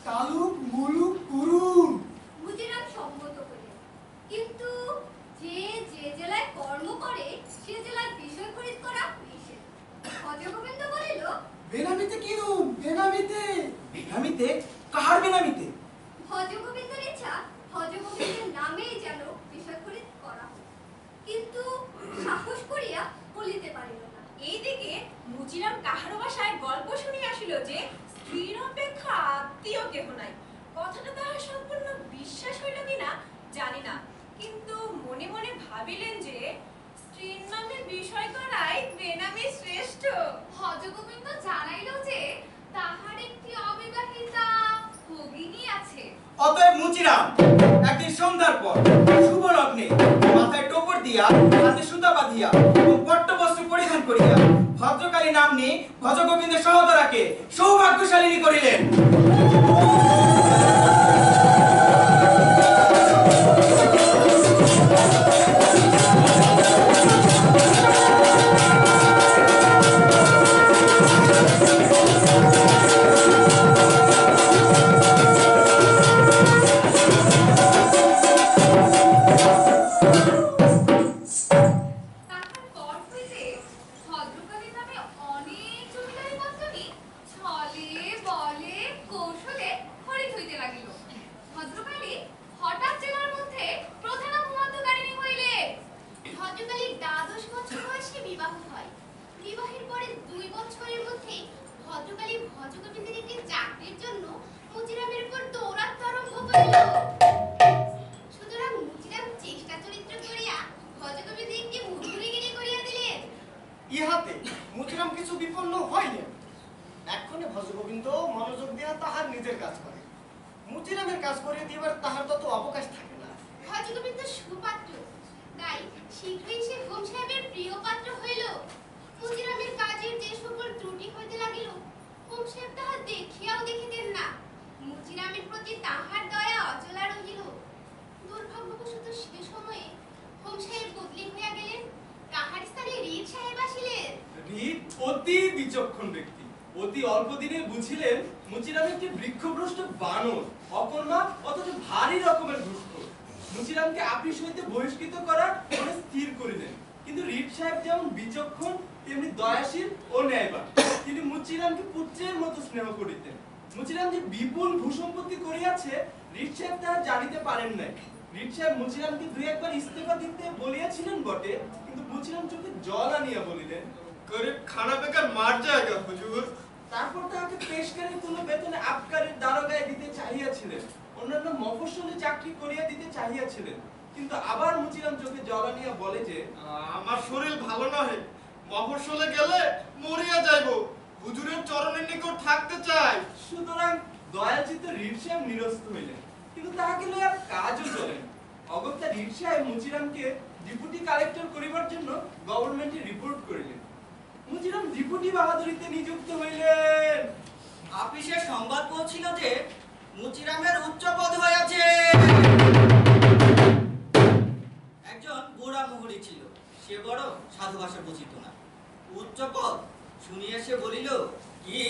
তালুক মুলুক করুন। মুচিরাম সম্মত হইলেন, কিন্তু যে যে জেলায় কর্ম করে সে জেলার বিষয় খরিদ করা নিষেধ। ভজগোবিন্দ বলিল, বেনামিতে কিনুন, বেনামিতে। বেনামিতে? কাহার বেনামিতে? ভজগোবিন্দের ইচ্ছা ভজগোবিন্দের নামেই যেন বিষয় খরিদ করা হোক, কিন্তু সাহস করিয়া বলিতে পারিল না। এইদিকে মুচিরাম কাহারো বাসায় গল্প শুনিয়া আসিল যে স্ত্রীর অপেক্ষা আত্মীয় কেহ নাই। কথাটা তাহার সম্পূর্ণ বিশ্বাস হইল কিনা জানি না, কিন্তু মনে মনে ভাবিলেন যে স্ত্রীর নামে বিষয় করাই বেনামি শ্রেষ্ঠ। ভজগোবিন্দ জানাইল যে তাহার একটি অবিবাহিতা ভগিনী আছে। অতএব মুচিরাম একদিন সন্ধ্যার পর শুভ লগ্নে মাথায় টোপর দিয়া, হাতে সুতা বাঁধিয়া এবং পট্টবস্ত্র পরিধান করিয়া ভদ্রকালী নাম্নী ভজগোবিন্দের সহোদরাকে সৌভাগ্যশালিনী করিলেন। তাহার পর হইতে ভদ্রকালী নামে অনেক জমিদারি পত্রই ছলে বলে কৌশলে খরিদ হইতে লাগিল। ভদ্রকালী হঠাৎ জেলার মধ্যে প্রধান ভূমধ্যকারিণী হইলে। ভদ্রকালীর 12 বছর বয়সে বিবাহ হয়। বিবাহের পরে 2 বছরের মধ্যে ভদ্রকালী ভজগোবিন্দের একটি চাকরির জন্য মুচিরামের উপর দৌরাত্ম আরম্ভ করিল। সুতরাং মুচিরাম চেষ্টা চরিত্র করিয়া ভজগোবিন্দ একটি মুদ্রিগিরি করিয়া দিলেন। ইহাতে মুচিরাম কিছু বিপন্ন হইলেন। এক্ষণে ভজগোবিন্দ মনোযোগ দিয়া তাহার নিজের কাজ করে, মুচিরামের কাজ করিয়া দিবার তাহার তত অবকাশ থাকে না। ভজগোবিন্দ সুপাত্র, তাই শীঘ্রই সে হোম সাহেবের প্রিয় পাত্র হইল। মুচিরামের কাজের যে সকল ত্রুটি হইতে লাগিল, হোম সাহেব তাহা দেখিয়াও দেখিতেন না। মুচিরামের প্রতি তাহার দয়া অচলা রহিল। দুর্ভাগ্যবশত সে সময়ে হোম সাহেব বদলি হইয়া গেলেন। তাহার স্থানে রিড সাহেব আসিলেন। রিড অতি বিচক্ষণ ব্যক্তি, অতি অল্প দিনে বুঝিলেন মুচিরাম একটি বৃক্ষভ্রষ্ট বানর, অকর্মা অথচ ভারী রকমের ঘুষখোর। মুচিরামকে আপিস হইতে বহিষ্কৃত করা মনে স্থির করিলেন। কিন্তু রিট সাহেব যেমন বিচক্ষণ তেমনি দয়াশীল ও ন্যায়বান। তিনি মুচিরামকে পুত্রের মতো স্নেহ করিতেন। মুচিরাম যে বিপুল ভূসম্পত্তি করিয়াছে রিট সাহেব তাহা জানিতে পারেন নাই। রিট সাহেব মুচিরামকে দুই একবার ইস্তফা দিতে বলিয়াছিলেন বটে, কিন্তু মুচিরাম চোখে জল আনিয়া বলিলেন, গরিব খানা বেকার মার জায়গা হুজুর। তারপর তাহাকে পেশকারি কোনো বেতনে আবকারের দারোগায় দিতে চাহিয়াছিলেন, অন্যান্য মফস্বলে চাকরি করিয়া দিতে চাহিয়াছিলেন। কিন্তু আবার মুচিরাম চোখে জল আনিয়া বলে যে, আমার শরীর ভালো নহে, মফস্বলে গেলে মরিয়া যাইব, হুজুরের চরণের নিকট থাকতে চাই। সুতরাং দয়াচিত রিট সাহেব নিরস্ত হইলেন, কিন্তু তাহাকে লইয়া কাজও চলেন। অগত্যা রিট সাহেব মুচিরামকে ডেপুটি কালেক্টর করিবার জন্য গভর্নমেন্টে রিপোর্ট করিলেন। মুচিরাম ডেপুটি বাহাদুরিতে নিযুক্ত হইলেন। আপিসে সংবাদ পৌঁছিল যে মুচিরামের উচ্চ পদ হয়েছে। একজন বুড়া মুহুরি ছিল, সে বড় সাধু ভাষা বুঝিত না। উচ্চ পদ শুনিয়ে সে বলিল, কি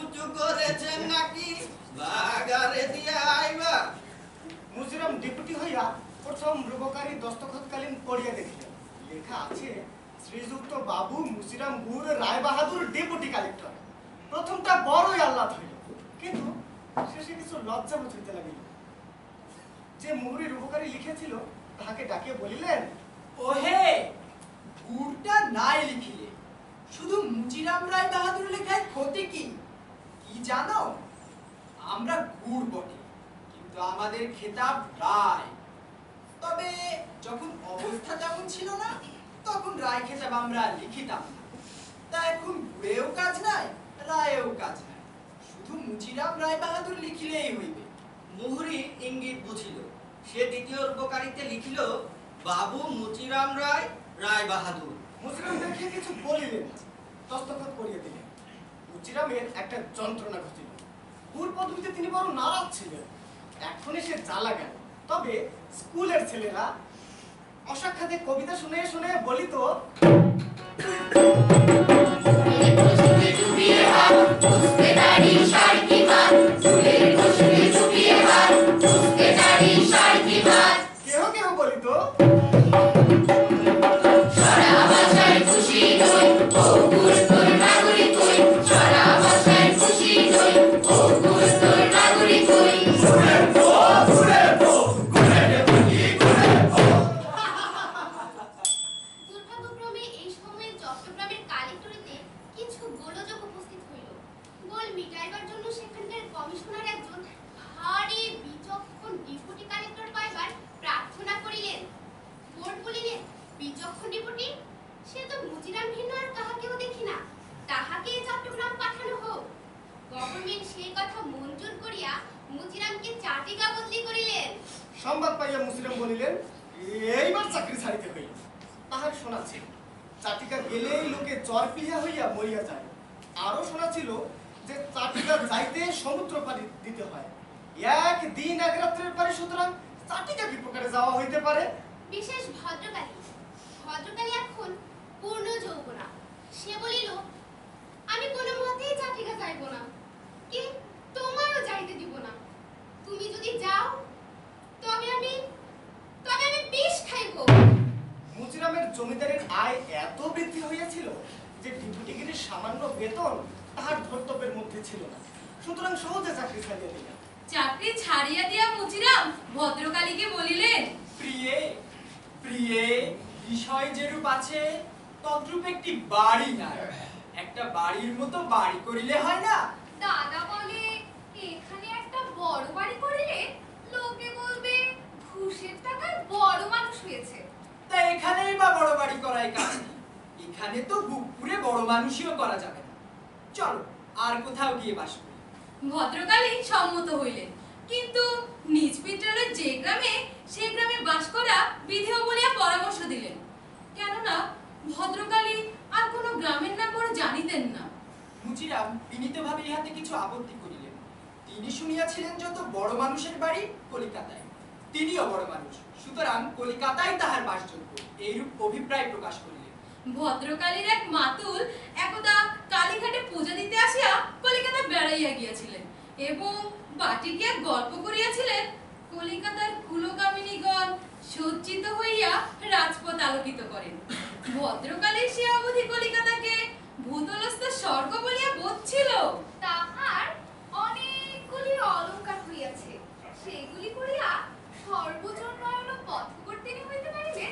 উঁচু করেছেন নাকি, বাগারে দিয়ে আইবা। মুচিরাম ডেপুটি হইয়া প্রথম রূপকারী দস্তখতকালীন পড়িয়া দেখিলেন, লেখা আছে শ্রীযুক্ত বাবু মুচিরাম গুর রায় বাহাদুর ডেপুটি কালেক্টর। প্রথমটা বড়ই আহ্লাদ হইল, কিন্তু শেষে কিছু লজ্জা বোধ হইতে লাগিল। যে মুহুরী রূপকারী লিখেছিল তাহাকে ডাকিয়ে বলিলেন, ওহে, গুড়টা নাই লিখিলে শুধু মুচিরাম রায় বাহাদুর লেখায় ক্ষতি কি? কি জানো, আমরা গুড় বটে, কিন্তু আমাদের খেতাব রায়। তবে যখন অবস্থা তেমন ছিল না, তখন রায় খেতাব আমরা লিখিতাম না। তা এখন গুড়েও কাজ নাই, রায়েও কাজ নাই, শুধু মুচিরাম রায় বাহাদুর লিখিলেই হইবে। মুহুরি ইঙ্গিত বুঝিল, সে দ্বিতীয় উপকারিতে লিখিল, বাবু মুচিরাম রায়, রায় বাহাদুর। মুচিরাম দেখে কিছু বলিলেন না, দস্তখত করিয়ে দিলেন। মুচিরামের একটা যন্ত্রণা ঘটিল, গুড় পদবিতে তিনি বড় নারাজ ছিলেন। এখনই সে জ্বালা গেল। তবে স্কুলের ছেলেরা অসাক্ষাতে কবিতা শুনে শুনে বলিত, কেহ কেহ বলিত, দুর্ভাগ্যক্রমে এই সময়ে চট্টগ্রামের কালেক্টরেতে কিছু গোলযোগ উপস্থিত হইল। গোল মিটাইবার জন্য সেখানকার কমিশনার একজন ভারী বিচক্ষণ ডেপুটি কালেক্টর পাইবার প্রার্থনা করিলেন। বোর্ড বলিলেন, বিচক্ষণ ডেপুটি, সে তো মুচিরাম ভিন্ন আর কাহাকেও দেখি না, তাহাকে চট্টগ্রাম পাঠানো হোক। গভর্নমেন্ট সেই কথা মঞ্জুর করিয়া মুচিরামকে চাটিকা বদলি করিলেন। সংবাদ পাইয়া মুচিরাম বলিলেন, এইবার চাকরি ছাড়িতে হইল। তাহার শোনা ছিল চাটিকা গেলেই লোকে জ্বর পিহা হইয়া মরিয়া যায়। আরো শোনা ছিল যে চাটিকা যাইতে সমুদ্র পাড়ি দিতে হয়, একদিন এক রাত্রের পারে। সুতরাং চাটিকা কি প্রকারে যাওয়া হইতে পারে? বিশেষ ভদ্রকালী এখন পূর্ণ যৌবনা। সে বলিল, আমি কোনো মতেই চাটিকা যাইব না, কি তোমারও যাইতে দিব না। তুমি যদি যাও তবে আমি বিষ খাইব। মুচিরামের জমিদারের আয় এত বৃদ্ধি হইয়াছিল যে ডেপুটিগিরির সামান্য বেতন তাহার ধর্তব্যের মধ্যে ছিল না। সুতরাং সহজে চাকরি ছাড়িয়া দিলেন। চাকরি ছাড়িয়া দিয়া মুচিরাম ভদ্রকালীকে বলিলেন, প্রিয়ে প্রিয়ে, বিষয় যেরূপ আছে তদ্রূপ একটি বাড়ি নাই। একটা বাড়ির মতো বাড়ি করিলে হয় না? দাদা বলে, এখানে একটা বড় বাড়ি করিলে লোকে বলবে ঘুষের টাকায় বড় মানুষ হয়েছে। তা এখানেই বা বড় বাড়ি করাই কাজ নেই। এখানে তো বুক পুরে বড় মানুষইও করা যাবে না। চলো আর কোথাও গিয়ে বাস করি। ভদ্রকালী সম্মত হইলেন, কিন্তু নিজ বিদ্যালয়ের যে গ্রামে সে গ্রামে বাস করা বিধেয় বলিয়া পরামর্শ দিলেন, কেননা ভদ্রকালী আর কোনো গ্রামের নাম বড় জানিতেন না। মুচিরাম বিনীতভাবে ইহাতে কিছু আপত্তি করিলেন। তিনি শুনিয়াছিলেন যত বড় মানুষের বাড়ি কলিকাতায়, তিনিও বড় মানুষ, সুতরাং কলিকাতায় তাহার বাসযোগ্য, এইরূপ অভিপ্রায় প্রকাশ করিলেন। ভদ্রকালীর এক মাতুল একদা কালীঘাটে পূজা দিতে আসিয়া কলিকাতা বেড়াইয়া গিয়াছিলেন এবং বাটিকিয়া গল্প করিয়াছিলেন কলিকাতার কুলকামিনীগণ সজ্জিত হইয়া রাজপথ আলোকিত করেন। ভদ্রকালীর সে অবধি কলিকাতাকে ভূতলস্থ স্বর্গ বলিয়া বোধ ছিল। তাহার অনেকগুলি অলঙ্কার হইয়াছে, সেগুলি করিয়া সর্বজন নয়ন পথকর্তিনী হইতে পারিলে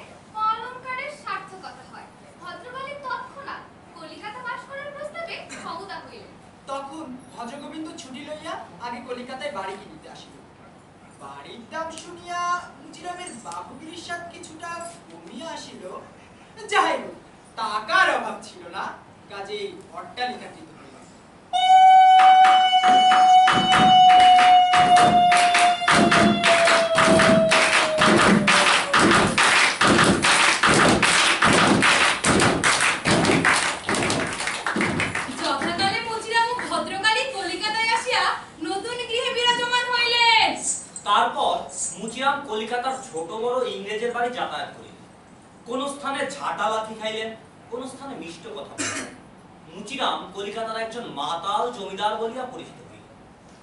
অলঙ্কারের সার্থকতা হয়। ভদ্রকালীর তৎক্ষণাৎ কলিকাতা বাস করার প্রস্তাবে সমতা হইলেন। তখন ভজগোবিন্দ ছুটি লইয়া আগে কলিকাতায় বাড়ি কিনিতে আসিল। বাড়ির দাম শুনিয়া মুচিরামের বাহুগিরির স্বাদ কিছুটা কমিয়া আসিল। যাই হোক, টাকার অভাব ছিল না, কাজেই অট্টালিকা কৃত হইল। যথাকালে মুচিরাম ও ভদ্রকালী কলিকাতায় আসিয়া নতুন গৃহে বিরাজমান হইলেন। তারপর মুচিরাম কলিকাতার ছোট বড় ইংরেজের বাড়ি যাতায়াত করিলেন। কোন স্থানে ঝাঁটা লাথি খাইলেন, কোন স্থানে মিষ্ট কথা বলিলেন। মুচিরাম কলিকাতার একজন মাতাল জমিদার বলিয়া পরিচিত হইলেন।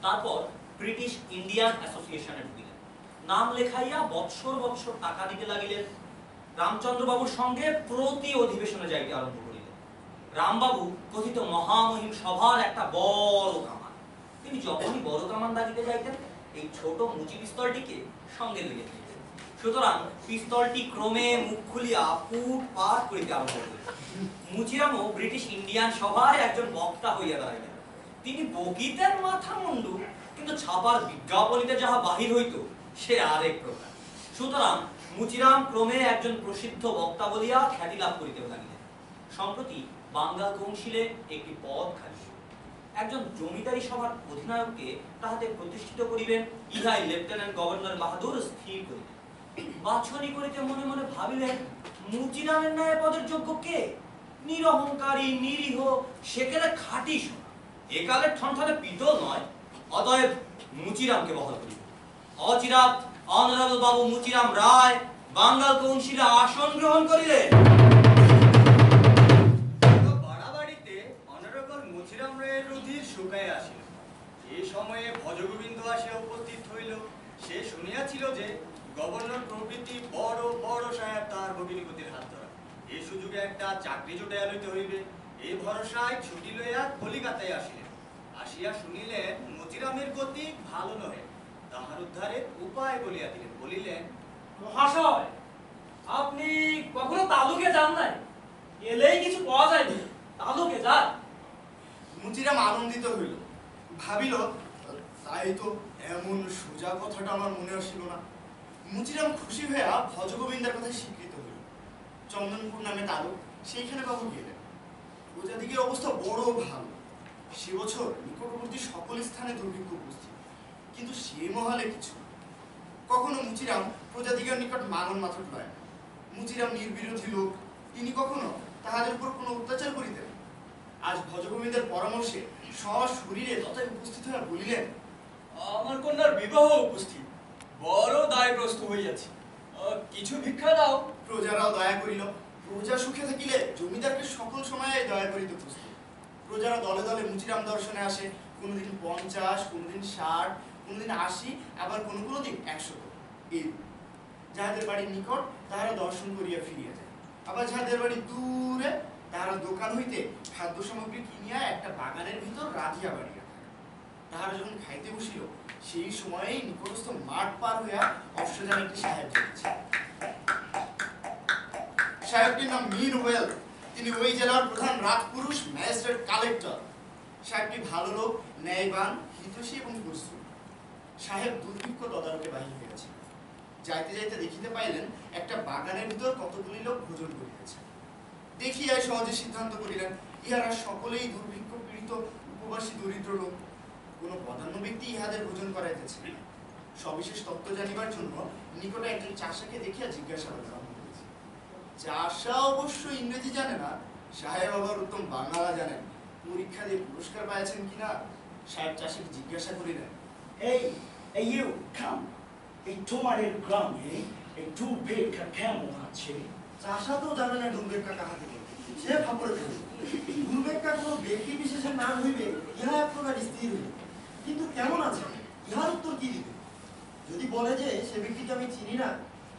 তারপর ব্রিটিশ ইন্ডিয়ান অ্যাসোসিয়েশনে ঢুকিলেন। নাম লেখাইয়া বৎসর বৎসর টাকা দিতে লাগিলেন। রামচন্দ্রবাবুর সঙ্গে প্রতি অধিবেশনে যাইতে আরম্ভ করিলেন। রামবাবু কথিত মহামহিম সভার একটা বড় কামান। তিনি যখনই বড় কামান দাগিতে যাইতেন, এই ছোট মুচি পিস্তলটিকে সঙ্গে লইয়া যাইতেন। সুতরাং পিস্তলটি ক্রমে মুখ খুলিয়া ফুট পাট করিতে আরম্ভ করিল। মুচিরামও ব্রিটিশ ইন্ডিয়ান সভায় একজন বক্তা হইয়া দাঁড়াইলেন। তিনি বকিতেন মাথা মুন্ডু, কিন্তু ছাপার বিজ্ঞাপনীতে যাহা বাহির হইত সে আরেক প্রকার। সুতরাং মুচিরাম ক্রমে একজন প্রসিদ্ধ বক্তা বলিয়া খ্যাতি লাভ করিতে লাগিলেন। সম্প্রতি বাঙ্গাল কৌন্সিলে একটি পদ খালি। একজন জমিদারি সভার অধিনায়ককে তাহাতে প্রতিষ্ঠিত করিবেন, ইহাই লেফটেন্যান্ট গভর্নর বাহাদুর স্থির করিলেন। বাছনি করিতে মনে মনে ভাবিলেন, মুচিরামের ন্যায় পদের যোগ্য কে? নিরহংকারী, নিরীহ, সেকেলে খাঁটি সোনা, একালের ঠনঠনে পিতল নয়। অতএব মুচিরামকে বহাল করিব। অচিরাত অনারেবল বাবু মুচিরাম রায় বাঙ্গাল কৌন্সিলে আসন গ্রহণ করিলেন। বাড়াবাড়িতে অনারেবল মুচিরাম রায়ের রুধির শুকাইয়া আসিল। এই সময়ে ভজগোবিন্দ আসিয়া উপস্থিত হইল। সে শুনিয়াছিল যে গভর্নর প্রভৃতি বড় বড় সাহেব তার ভগিনীপতির হাত ধরা। এই সুযোগে একটা চাকরি জোটাইয়া লইতে হইবে। এই ভরসায় ছুটি লইয়া কলিকাতায় আসিলেন। আসিয়া শুনিলেন মুচিরামের গতি ভালো নহে। তাহার উদ্ধারের উপায় বলিয়া দিলেন। বলিলেন, মহাশয়, আপনি কখনো তালুকে যান নাই? এলেই কিছু পাওয়া যায়নি, তালুকে যান। মুচিরাম আনন্দিত হইল, ভাবিল তাই তো, এমন সোজা কথাটা আমার মনে আসিল না। মুচিরাম খুশি হইয়া ভজগোবিন্দের কথা স্বীকৃত হইল। চন্দনপুর নামে তালুক, সেইখানে বাবু গেলেন। প্রজাদিগের অবস্থা বড় ভালো। সে বছর নিকটবর্তী সকল স্থানে দুর্ভিক্ষ উপস্থিত, কিন্তু সে মহালে কিছু। কখনো মুচিরাম প্রজাদিগের নিকট মাগন মাত্র লয় না। মুচিরাম নির্বিরোধী লোক, তিনি কখনো তাহাদের উপর কোনো অত্যাচার করিতেন। আজ ভজগোবিন্দের পরামর্শে সশরীরে তথায় উপস্থিত হইয়া বলিলেন, আমার কন্যার বিবাহ উপস্থিত, বড় দায়গ্রস্ত হইয়াছি, কিছু ভিক্ষা দাও। প্রজারাও দয়া করিল। প্রজা সুখে থাকিলে জমিদারকে সকল সময়ে দয়া করিতে প্রস্তুত। প্রজারা দলে দলে মুচিরাম দর্শনে আসে। কোনোদিন 50, কোনোদিন 60, কোনোদিন 80, আবার কোনো কোনো দিন 100। এই যাহাদের বাড়ির নিকট তাহারা দর্শন করিয়া ফিরিয়া যায়। আবার যাহাদের বাড়ি দূরে তাহারা দোকান হইতে খাদ্য সামগ্রী কিনিয়া একটা বাগানের ভিতর রাধিয়া বাড়িয়া থাকে। তাহারা যখন খাইতে বসিল, সেই সময়েই নিকটস্থ মাঠ পার হইয়া অশ্বজান একটি সাহেব যাচ্ছে। সাহেবটির নাম মীর ওয়েল। তিনি ওই জেলার প্রধান রাজপুরুষ, ম্যাজিস্ট্রেট, কালেক্টর। সাহেবটি ভালো লোক, ন্যায়বান, হিতৈষী এবং পরিশ্রমী। সাহেব দুর্ভিক্ষ তদারকে বাহির হইয়াছে। যাইতে যাইতে দেখিতে পাইলেন একটা বাগানের ভিতর কতগুলি লোক ভোজন করিতেছে। দেখিয়া সহজে সিদ্ধান্ত করিলেন, ইহারা সকলেই দুর্ভিক্ষ পীড়িত উপবাসী দরিদ্র লোক। কোন প্রাধান্য ব্যক্তি ইহাদের ভোজন করাইতেছে। সবিশেষ তত্ত্ব জানিবার জন্য নিকটে একজন চাষাকে দেখিয়া জিজ্ঞাসাবাদ আরম্ভ করেছে। চাষা অবশ্য ইংরেজি জানে না, সাহেব আবার উত্তম বাংলা জানেন। পরীক্ষা দিয়ে পুরস্কার পাইছেন কিনা। সাহেব চাষিকে জিজ্ঞাসা করিলেন, এই ইউ কাম, এই তোমাদের গ্রামে এই দুর্ভিক্ষা কেমন আছে? চাষা তো জানে না দুর্ভিক্ষা কাহাকে বলবে। সে ফাপড়ে ফেলে দুর্বেক্ষা কোনো ব্যক্তি বিশেষের নাম হইবে ইহা এক প্রকার স্থির হইবে, কিন্তু কেমন আছে ইহার উত্তর কি দিবে? যদি বলে যে সে ব্যক্তিকে আমি চিনি না,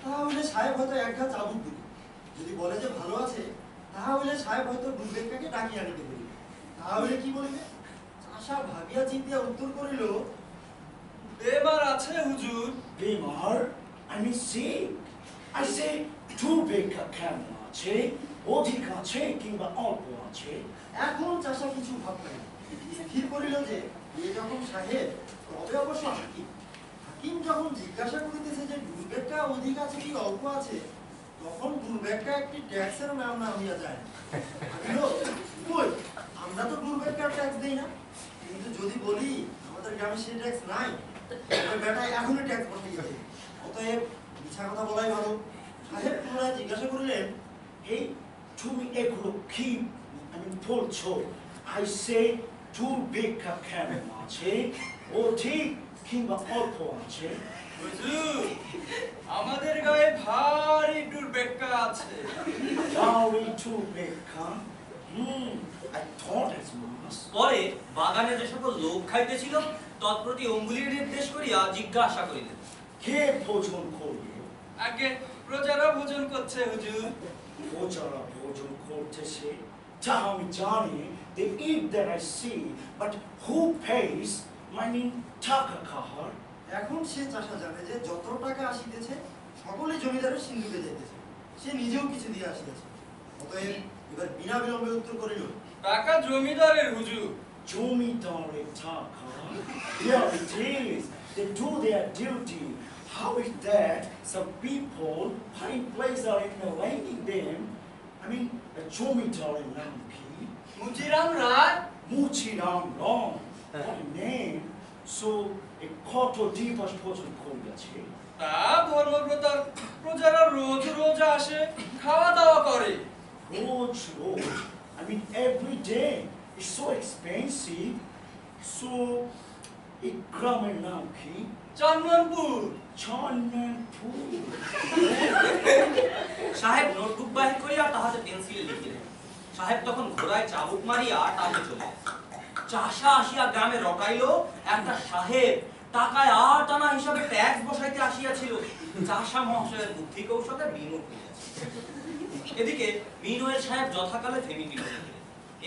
তাহা হইলে সাহেব হয়তো এক ঘা চাবুক দিবে। যদি বলে যে ভালো আছে, তাহা হইলে সাহেব হয়তো দুর্বেক্ষাকে ডাকিয়ে আনিতে বলিবে। তাহা হইলে কি বলিবে? চাষা ভাবিয়া চিন্তিয়া উত্তর করিল, বেমার আছে হুজুর। বেমার? আমি সে I say দুর্বেক্ষা কেমন আছে, অধিক আছে কিংবা অল্প আছে? এখন চাষা কিছু ভাববে না, স্থির করিল যে এ যখন সাহেব তবে অবশ্য হাকিম। হাকিম যখন জিজ্ঞাসা করিতেছে যে দুর্বেক্ষা অধিক আছে কি অল্প আছে, তখন দুর্বেক্ষা একটি ট্যাক্সের নাম না হইয়া যায়। কই আমরা তো দুর্বেক্ষার ট্যাক্স দেই না, কিন্তু যদি বলি আমাদের গ্রামে সেই ট্যাক্স নাই, বেটা এখনই ট্যাক্স করতে গেছে, অতএব মিছা কথা বলাই ভালো। সাহেব পুনরায় জিজ্ঞাসা করিলেন, এই তুমি এগুলো কি বলছো? I say দুর্বেক্ষা কেমন আছে, অধিক কিংবা অল্প আছে? হুজুর, আমাদের গায়ে ভারী দুর্বেক্ষা আছে। ভারী দুর্বেক্ষা? I thought as much. পরে বাগানে যে সকল লোক খাইতেছিল তৎপ্রতি অঙ্গুলির নির্দেশ করিয়া জিজ্ঞাসা করিলেন, কে ভোজন করবে? আগে প্রজারা ভোজন করছে হুজুর। প্রজারা ভোজন করতেছে? তা আমি জানি, they eat that I see, but who pays? টাকা কাহার? এখন সে চাষা জানে যে যত টাকা আসিতেছে সকলে জমিদারের সিন্ধুকে যাইতেছে, সে নিজেও কিছু দিয়ে আসিতেছে। অতএব এবার বিনা বিলম্বে উত্তর করিল, টাকা জমিদারের হুজুর। জমিদারের টাকা? There it is. They do their duty. How is that some people find pleasure in enlightening them? the জমিদারের নাম কি? মুচিরাম রায়। মুচিরাম রায়? What a name! So, কত দিবস ভোজন করিয়াছে? তা ধর্মপ্রতাপ প্রজারা রোজ রোজ আসে, খাওয়া দাওয়া করে। রোজ রোজ? every day. It's so expensive. So, এই গ্রামের নাম কি? চন্দনপুর। চন্দনপুর? সাহেব নোটবুক বাহির করিয়া তাহাতে পেন্সিলে লিখিলেন। সাহেব তখন ঘোড়ায় চাবুক মারিয়া টানে চলে। চাষা আসিয়া গ্রামে রটাইল, একটা সাহেব টাকায় আর টানা হিসাবে ট্যাক্স বসাইতে আসিয়াছিল। চাষা মহাশয়ের বুদ্ধি কৌশলে বিমুখ হইয়াছে। এদিকে বিনয়ের সাহেব যথাকালে ফেমিটি লিখিলেন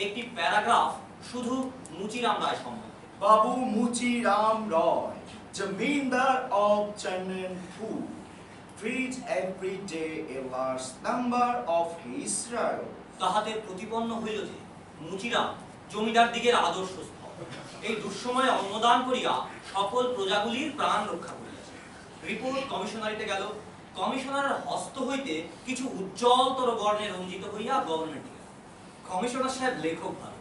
একটি প্যারাগ্রাফ শুধু মুচিরাম রায় সম্বন্ধে। বাবু মুচিরাম রায়, জমিদার of Chandanpur, treats every day a large number of his rival. তাহাতে প্রতিপন্ন হইল যে মুচিরাম জমিদার দিগের আদর্শ স্থল। এই দুঃসময়ে অন্নদান করিয়া সকল প্রজাগুলির প্রাণ রক্ষা করিয়াছে। রিপোর্ট কমিশনারিতে গেল। কমিশনারের হস্ত হইতে কিছু উজ্জ্বলতর বর্ণে রঞ্জিত হইয়া গভর্নমেন্টে গেল। কমিশনার সাহেব লেখক ভালো।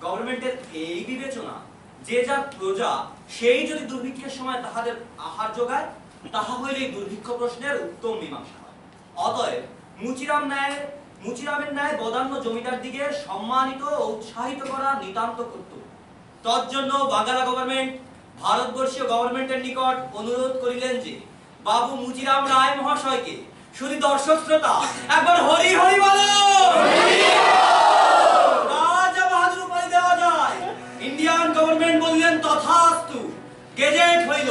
গভর্নমেন্টের এই বিবেচনা যে যার প্রজা সেই যদি দুর্ভিক্ষের সময় তাহাদের আহার যোগায়, তাহা হইলে দুর্ভিক্ষ প্রশ্নের উত্তম মীমাংসা হয়। অতএব মুচিরামের ন্যায় বদান্য জমিদার দিকে সম্মানিত ও উৎসাহিত করা নিতান্ত কর্তব্য। তজ্জন্য বাংলা গভর্নমেন্ট ভারতবর্ষীয় গভর্নমেন্টের নিকট অনুরোধ করিলেন যে বাবু মুচিরাম রায় মহাশয়কে, শুধু দর্শক শ্রোতা একবার হরি হরি বলো, রাজা বাহাদুর উপাধি দেওয়া যায়। ইন্ডিয়ান গভর্নমেন্ট বললেন তথাস্তু। গেজেট হইল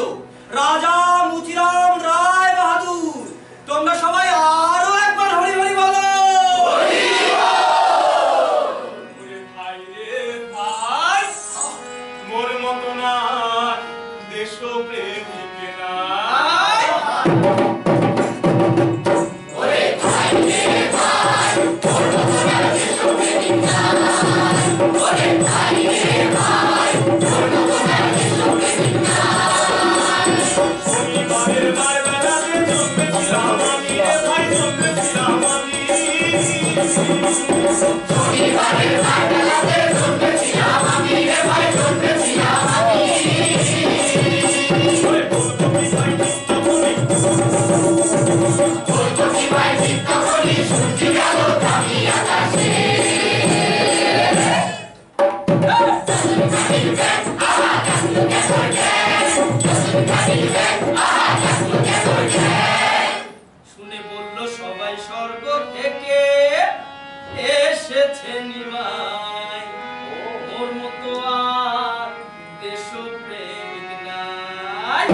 রাজা মুচিরাম রায় বাহাদুর। তোমরা সবাই আরো একবার হরি হরি বলো। মোর মতো না দেশপ্রেমিক শুনে বলল সবাই স্বর্গ থেকে এসেছে প্রেমিক নাই।